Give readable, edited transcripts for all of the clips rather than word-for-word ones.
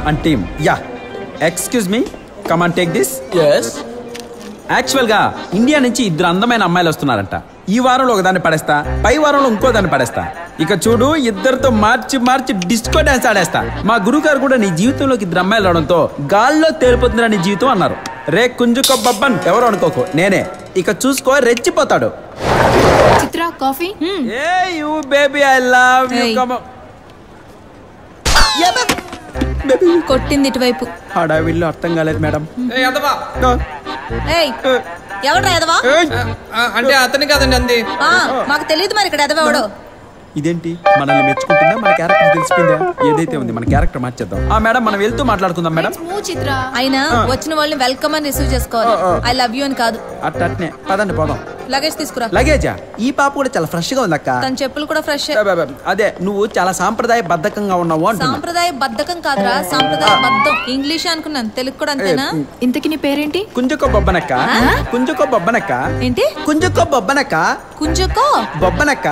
and team. Yeah. Excuse me. Come on, take this. Yes. యాక్చువల్గా India నుంచి ఇద్దరు అందమైన అమ్మాయిలు వస్తున్నారంట. ఈ వారంలో ఒకదాన్ని పడేస్తా, పై వారంలో ఇంకో దాన్ని పడేస్తా. ఇక చూడు, ఇద్దరితో మార్చి మార్చి డిస్కో డాన్స్ ఆడేస్తా. మా గురుగారు కూడా నీ జీవితంలోకి ఇద్దరు అమ్మాయిలు రావడంతో గాల్లో తేలిపోతుందిరా నీ జీవితం అన్నారు. రే కుంజుకో బబ్బన్, ఎవరు అనుకోకు, నేనే. ఇక చూసుకో, రెచ్చిపోతాడు. చిత్ర coffee. Hey you baby, I love you. Come కొట్టింది ఇటువైపు. హడావిల్లు అర్థం కాలేదు మేడం. ఎవడు ఎదవా అంటే అతని కాదండి అంది. మాకు తెలియదు మరి ఇక్కడ ఎదవాడు. ఇదేంటి, మనల్ని మెచ్చుకుంటుందా, మన క్యారెక్టర్ తెలిసిపోయిందా? ఏదైతే ఉంది, మన క్యారెక్టర్ మార్చేద్దాం. మేడం, మనం వెళ్తూ మాట్లాడుకుందాం మేడం. అయినా వచ్చిన వాళ్ళని వెల్కమ్ అని రిసీవ్ చేసుకోవాలి. ఐ లవ్ యూ అని కాదు. అట్నే పదండి పోదాం. లగేజ్ తీసుకురా. లగేజా? ఈ పాప కూడా చాలా ఫ్రెష్ గా ఉంది అక్క. తన చెప్పులు కూడా ఫ్రెష్. అదే, నువ్వు చాలా సాంప్రదాయ బద్ధకంగా ఉన్నావు అంటున్నా. సాంప్రదాయ బద్ధకం కాదురా, సాంప్రదాయ బద్ధం. ఇంగ్లీష్ అనుకున్నాను, తెలుగు కూడా అంతేనా? ఇంతకి నీ పేరేంటి? కుంజుకో బొబ్బనక్క. కుంజుకో బొబ్బనక్క. ఏంటి? కుంజుకో బొబ్బనక్క. కుంజుకో బొబ్బనక్క.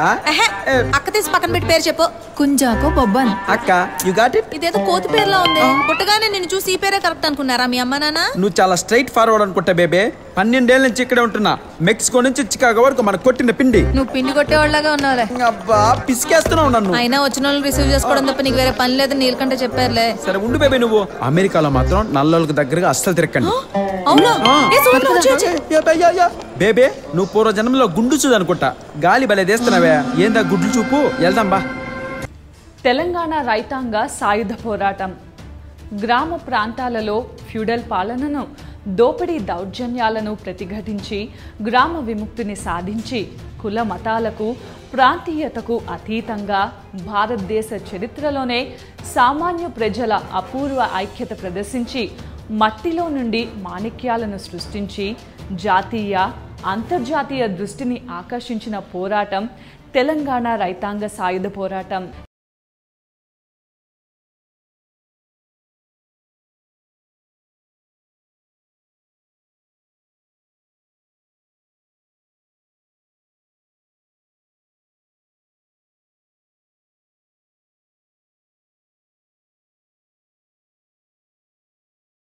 అక్క తీసి పక్కన పెట్టి పేరు చెప్పు. కుంజాకో బొబ్బన్. అక్క, యు గాట్ ఇట్. ఇదేదో కోతి పేరులా ఉంది. పుట్టగానే నిన్ను చూసి ఈ పేరే కరెక్ట్ అనుకున్నారా మీ అమ్మ నాన్న? నువ్వు చాలా స్ట్రైట్ ఫార్వర్డ్ అనుకుంటా బేబే. 12 ఏళ్ళ నుంచి ఇక్కడే ఉంటున్నా. మెక్సికో నుంచి చికాగో వరకు మన కొట్టిన పిండి. నువ్వు పిండి కొట్టేవాళ్ళగా ఉన్నావులే. అబ్బా, పిసికేస్తున్నావు నన్ను. అయినా వచ్చిన వాళ్ళని రిసీవ్ చేసుకోవడం తప్ప నీకు వేరే పని లేదని నీళ్ళకంటే చెప్పారులే. సరే ఉండు బేబే, నువ్వు అమెరికాలో మాత్రం నల్లోళ్ళకి దగ్గరగా అస్సలు తిరగండి. అవునా? బేబే, నువ్వు పూర్వ జన్మలో గుండు చూడు అనుకుంటా. గాలి భలే తీస్తున్నావే. ఏందా గుడ్లు చూపు. వెళ్దాం బా. తెలంగాణ రైతాంగ సాయుధ పోరాటం. గ్రామ ప్రాంతాలలో ఫ్యూడల్ పాలనను, దోపిడీ దౌర్జన్యాలను ప్రతిఘటించి గ్రామ విముక్తిని సాధించి కుల మతాలకు, ప్రాంతీయతకు అతీతంగా భారతదేశ చరిత్రలోనే సామాన్య ప్రజల అపూర్వ ఐక్యత ప్రదర్శించి మట్టిలో నుండి మాణిక్యాలను సృష్టించి జాతీయ, అంతర్జాతీయ దృష్టిని ఆకర్షించిన పోరాటం తెలంగాణ రైతాంగ సాయుధ పోరాటం.